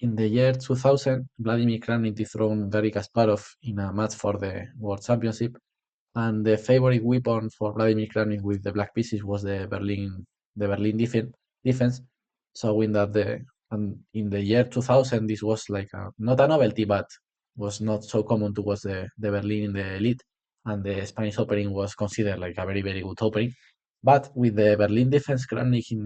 in the year 2000, Vladimir Kramnik dethroned Garry Kasparov in a match for the World Championship, and the favorite weapon for Vladimir Kramnik with the black pieces was the Berlin defense, showing that and in the year 2000 this was like not a novelty, but was not so common to watch the Berlin in the elite, and the Spanish opening was considered like a very good opening. But with the Berlin defense, Kramnik in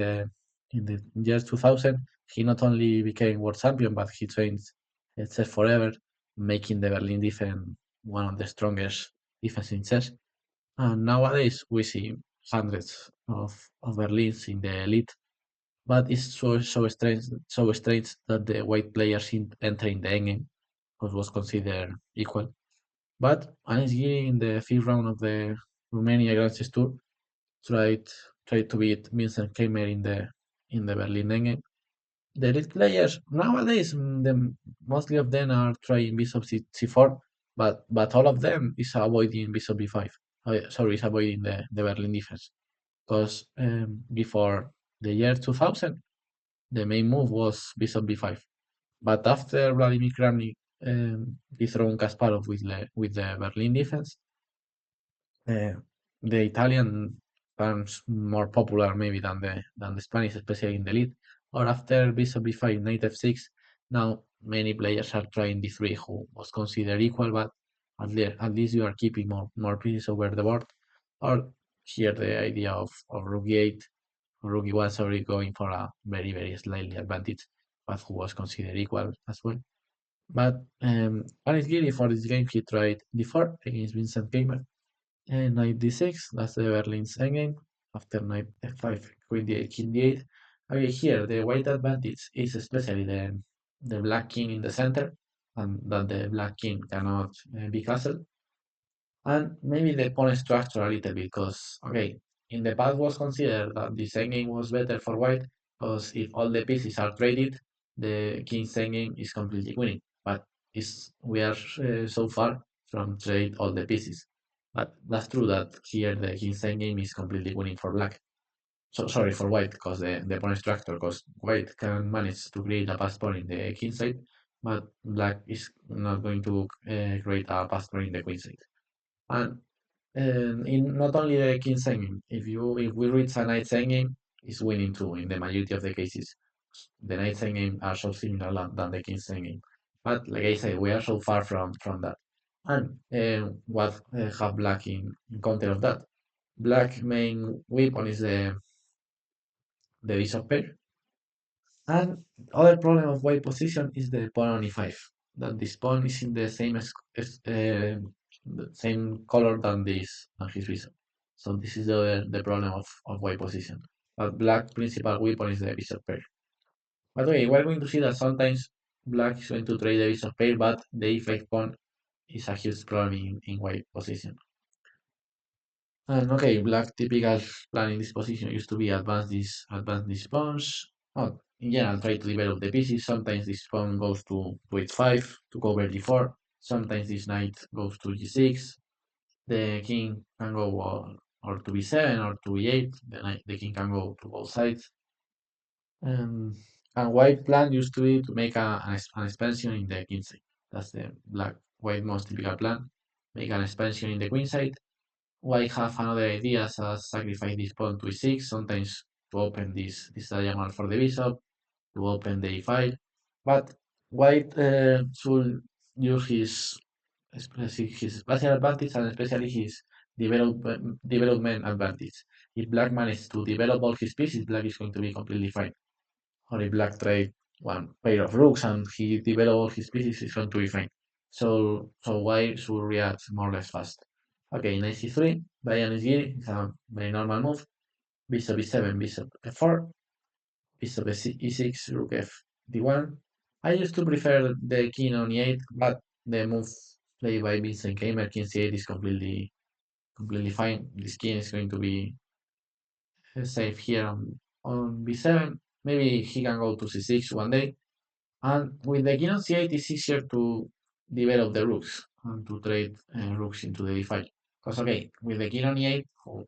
the year 2000, he not only became world champion, but he changed chess forever, making the Berlin defense one of the strongest defense in chess. And nowadays we see hundreds of Berlins in the elite, but it's so strange that the white players entering the endgame was considered equal. But Anis Giri in the fifth round of the Romania Grand Chess Tour tried tried to beat Vincent Keymer in the Berlin endgame. The elite players nowadays, mostly of them are trying bishop c4, but all of them is avoiding bishop b5. Sorry, is avoiding the Berlin defense because before the year 2000, the main move was bishop b5. But after Vladimir Kramnik dethroned Kasparov with the Berlin defense, uh, the Italian becomes more popular maybe than the Spanish, especially in the lead. Or after bishop b5, knight f6, now many players are trying d3, who was considered equal, but at least you are keeping more pieces over the board. Or here the idea of rook e8, rook e1, sorry, going for a very slightly advantage, but who was considered equal as well. But Alex Giri for this game he tried d4 against Vincent Keymer, and knight d6, that's the Berlin's endgame. After knight f5, queen d8, king d8. Okay, here the white advantage is especially the black king in the center, and that the black king cannot be castled. And maybe the pawn structure a little bit, because, okay, in the past was considered that the endgame was better for white, because if all the pieces are traded, the king's endgame is completely winning. But we are so far from trade all the pieces. But that's true that here the king's endgame is completely winning for black. So sorry for white, because the pawn structure, because white can manage to create a pass pawn in the king side, but black is not going to create a pass pawn in the queen side. And in not only the king endgame, if we reach a knight endgame, it's winning too in the majority of the cases. The knight endgame are so similar than the king endgame. But like I said, we are so far from that. And what have black in counter of that? Black main weapon is the bishop pair. And other problem of white position is the pawn on e5. That this pawn is in the same color than his bishop. So this is the problem of white position. But black principal weapon is the bishop pair. But okay, we're going to see that sometimes black is going to trade the bishop pair, but the e5 pawn is a huge problem in white position. And okay, black typical plan in this position used to be advance these pawns. Oh, in general, try to develop the pieces. Sometimes this pawn goes to h5 to cover d4. Sometimes this knight goes to g6. The king can go or to b7 or to e8. The king can go to both sides. And white plan used to be to make an expansion in the king side. That's the white most typical plan. Make an expansion in the queen side. White have another idea as sacrifice this pawn to e6, sometimes to open this diagonal for the bishop, to open the e5. But white should use his spatial advantage and especially his development advantage. If black manages to develop all his pieces, black is going to be completely fine. Or if black trade one pair of rooks and he develop all his pieces, it's going to be fine. So white should react more or less fast. Okay, knight c3, Diane Giri, it's a very normal move. Bishop e7, bishop f4, bishop e6, rook f d1. I used to prefer the king on e8, but the move played by Vincent Keymer, king c8, is completely fine. This king is going to be safe here on b7. Maybe he can go to c6 one day. And with the king on c8, it's easier to develop the rooks and to trade rooks into the d5. Because, okay, with the king on e8,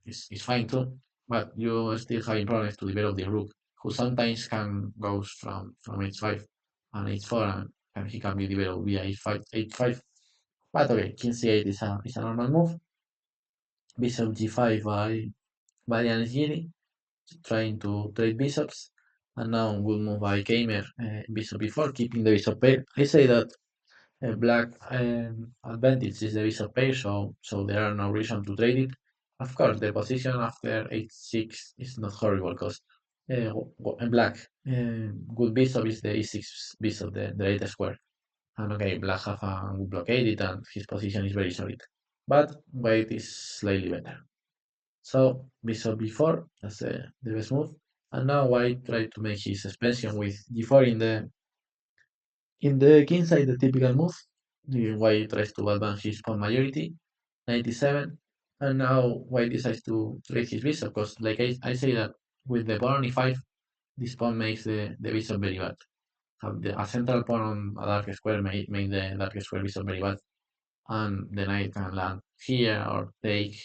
it's fine too, but you still having problems to develop the rook, who sometimes can go from h5. and h4, and he can be developed via h5. But okay, king c8 is a normal move. Bishop g5 by Giri, trying to trade bishops. And now good move by Keymer, bishop b4, keeping the bishop pair. I say that black advantage is the bishop pair, so there are no reason to trade it. Of course, the position after h6 is not horrible because black good bishop is the e6 bishop, the right square. And okay, black have a good blockade it, and his position is very solid. But white is slightly better. So bishop b4, that's the best move. And now white try to make his expansion with g4 in the king side, the typical move. White tries to advance his pawn majority, 97. And now white decides to trade his bishop because, like I say that with the pawn on e5, this pawn makes the bishop very bad. A central pawn on a dark square make the dark square bishop very bad. And the knight can land here or take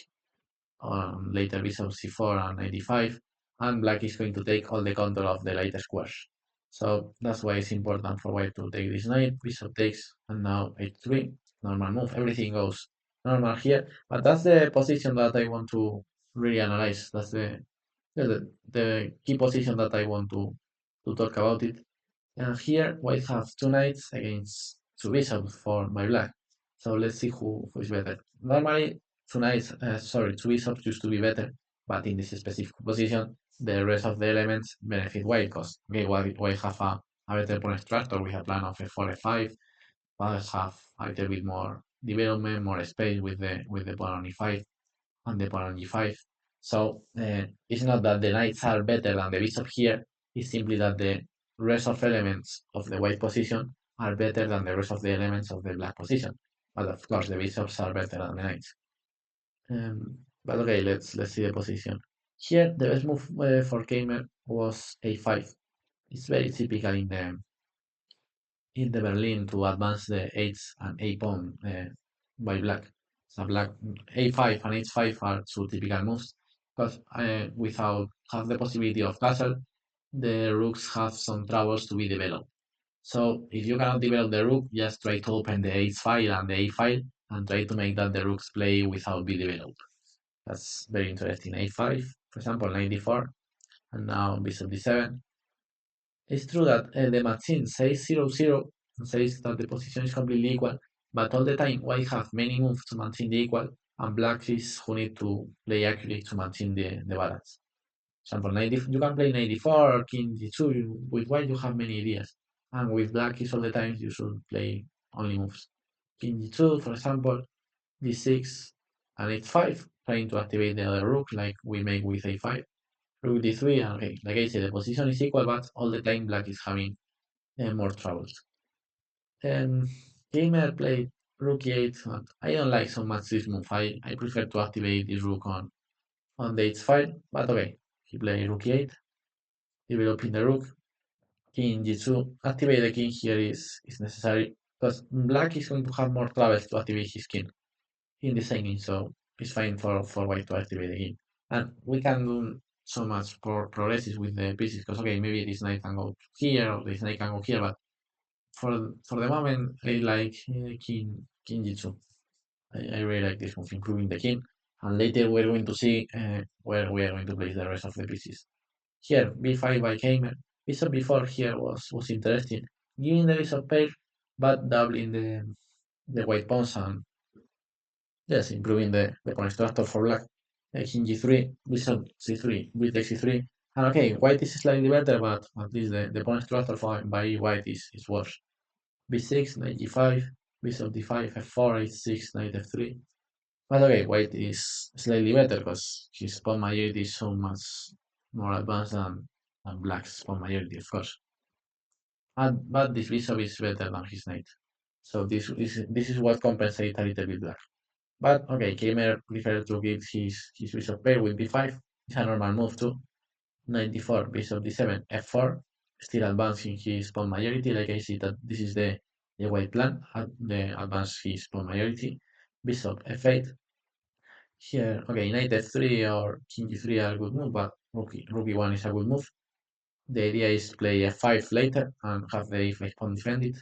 on later bishop c4 and 95, and black is going to take all the control of the light squares. So that's why it's important for white to take this knight. Bishop takes, and now h3, normal move. Everything goes normal here, but that's the position that I want to really analyze. That's the key position that I want to talk about it. And here white have two knights against two bishops for my black. So let's see who is better. Normally, two knights, sorry, two bishops used to be better, but in this specific position, the rest of the elements benefit white because okay, white have a better pawn structure with a plan of f4, f5. White have a little bit more development, more space with the pawn on e5 and the pawn on g5. So it's not that the knights are better than the bishop here, it's simply that the rest of elements of the white position are better than the rest of the elements of the black position. But of course, the bishops are better than the knights. But okay, let's see the position. Here, the best move for Keymer was a5. It's very typical in the Berlin to advance the h and a pawn by black. So black a5 and h5 are two typical moves because without have the possibility of castle, the rooks have some troubles to be developed. So if you cannot develop the rook, just try to open the h file and the a file and try to make that the rooks play without be developed. That's very interesting. a5, for example, 94, and now bishop d7. It's true that the machine says 0-0 and says that the position is completely equal, but all the time white have many moves to maintain the equal, and black is who need to play accurately to maintain the balance. For example, 90, you can play 94 or king g2. With white you have many ideas, and with black is all the time you should play only moves. King g2, for example, d6 and h5, trying to activate the other rook like we make with a5. Rook d3, and okay, like I said, the position is equal, but all the time black is having more troubles. Keymer played rook e8, but I don't like so much this move. I prefer to activate this rook on the h file, but okay, he played rook e8, developing the rook. King g2, activate the king here is necessary, because black is going to have more troubles to activate his king in the same so it's fine for white to activate the king. And we can do so much progresses with the pieces, because okay, maybe this knight can go here, or this knight can go here, but for the moment, I like king g2. I really like this move, improving the king. And later we're going to see where we are going to place the rest of the pieces. Here, b5 by Keymer. Bishop b4 here was interesting, giving the bishop pair, but doubling the white pawns and yes, improving the pawn structure for black. King g3, bishop c3, with c3. And okay, white is slightly better, but at least the pawn structure by white is worse. b6, knight g5, bishop d5, f4, h6, knight f3. But okay, white is slightly better because his pawn majority is so much more advanced than black's pawn majority, of course. But this bishop is better than his knight. So this is what compensates a little bit black. But okay, Keymer prefers to give his bishop pair with b5. It's a normal move too. 94, bishop d7, f4, still advancing his pawn majority. Like I see that this is the white plan, the advance his pawn majority. Bishop f8. Here, okay, knight f3 or king g3 are good move, but rook e1 is a good move. The idea is play f5 later and have the e5 pawn defended.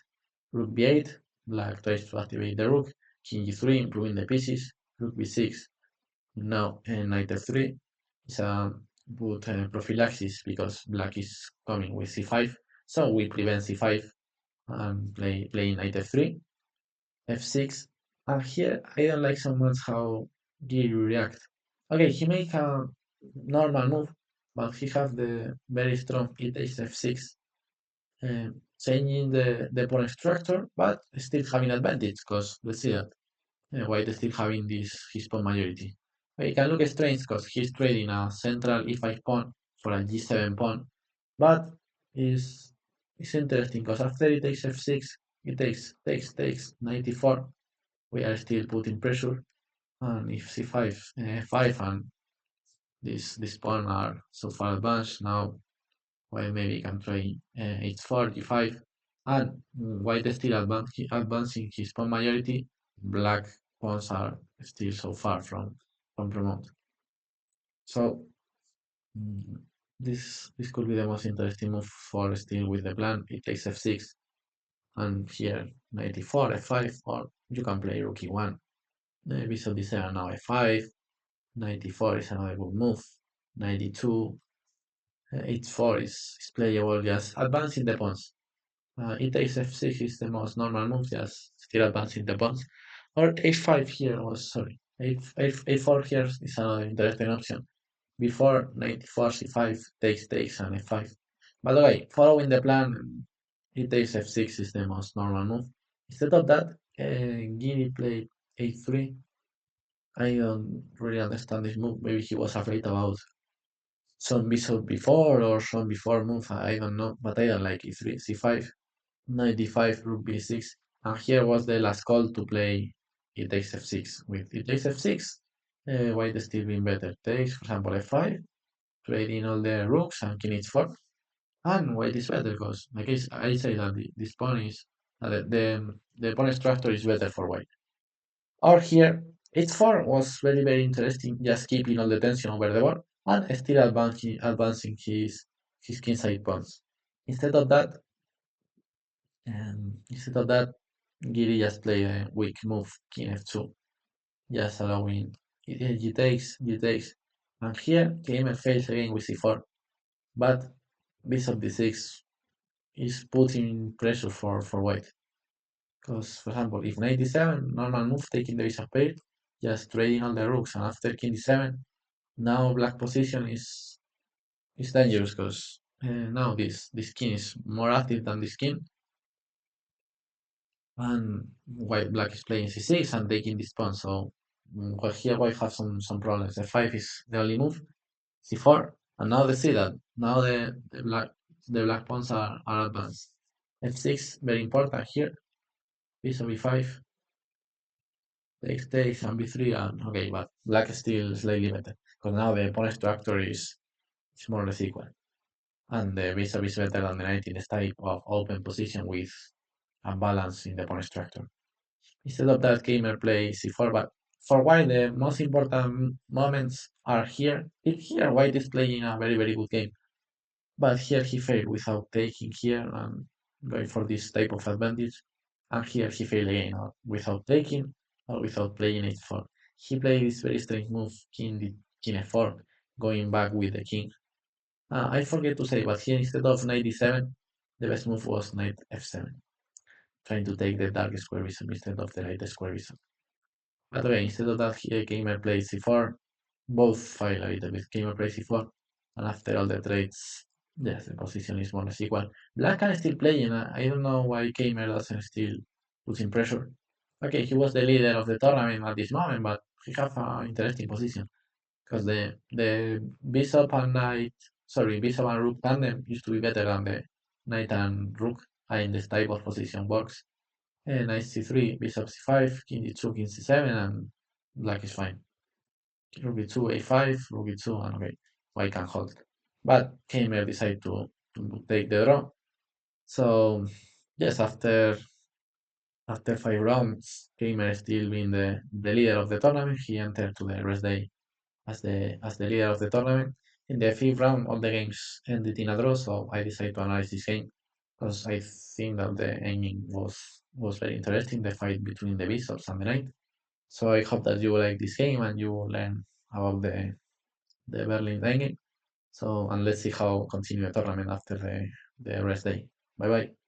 Rook b8, black tries to activate the rook. King g3, improving the pieces. Rook b6. Now knight f3 is a good prophylaxis because black is coming with c5. So we prevent c5 and play knight f3, f6. And here I don't like so much how Giri react. Okay, he make a normal move, but he have the very strong e takes f6, changing the pawn structure, but still having advantage because let's see that white is still having this his pawn majority. It can look strange because he's trading a central e5 pawn for a g7 pawn, but it's interesting because after it takes f6, it takes 94. We are still putting pressure, and if c5, f5, and this pawn are so far advanced now, well, maybe you can try h4, g5, and white is still advancing his pawn majority. Black pawns are still so far from promote. So mm, this could be the most interesting move for still with the plan. It takes f6, and here knight e4, f5, or you can play rook e1. Bishop d7 now f5. Knight e4 is another good move. Knight e2, h4 is playable, just advancing the pawns. E takes f6 is the most normal move, just still advancing the pawns. Or h5 here was, sorry, a4 here is another interesting option. Before knight e4, c5, takes, and f5. By the way, following the plan, e takes f6 is the most normal move. Instead of that, Giri played a3. I don't really understand this move. Maybe he was afraid about some bishop before or some before move. I don't know, but I don't like e3, c5. Knight d5, rook b6, and here was the last call to play it takes f6. With it takes f6, white is still being better. Takes, for example, f5, trading all the rooks and king h4, and white is better because, like I say that this pawn is the pawn structure is better for white. Or here, h4 was very interesting, just keeping all the tension over the board and still advancing his kingside pawns. Instead of that, instead of that, Giri just play a weak move, king f2, just allowing g takes, and here Keymer fails again with c4, but bishop d6 is putting pressure for white. Because, for example, if knight d7, normal move, taking the bishop pair, just trading all the rooks, and after king d7, now black position is dangerous because now this king is more active than this king, and black is playing c6 and taking this pawn. So well, here white have some problems. f5 is the only move, c4, and now they see that now the black pawns are advanced. f6 very important here. Bishop e5 takes and b3, and okay, but black is still slightly better because now the pawn structure is more or less equal, and the bishop is better than the knight in this type of open position with a balance in the pawn structure. Instead of that, Keymer plays c4, but for white, the most important moments are here. If here, white is playing a very good game, but here he failed without taking here and going for this type of advantage, and here he failed again without taking or without playing h4. He played this very strange move, king f4, going back with the king. I forget to say, but here instead of knight d7, the best move was knight f7, trying to take the dark square bishop instead of the light square bishop. But okay, instead of that, here Keymer plays c4. Both fail a little bit. Keymer plays c4, and after all the trades, yes, the position is more or less equal. Black can still play, and I don't know why Keymer doesn't still put in pressure. Okay, he was the leader of the tournament at this moment, but he have an interesting position because the bishop and knight, sorry, bishop and rook tandem used to be better than the knight and rook in this type of position works. Knight c3, bishop c5, king d2, king c7, and black is fine. Rook b2, a5, rook b2, and okay, white can hold. But Keymer decided to take the draw. So yes, after 5 rounds, Keymer still being the leader of the tournament. He entered to the rest day as the leader of the tournament. In the fifth round, all the games ended in a draw, so I decided to analyze this game because I think that the ending was very interesting, the fight between the bishops and the knight. So I hope that you like this game and you learn about the Berlin endgame. So and let's see how continue the tournament after the rest day. Bye bye.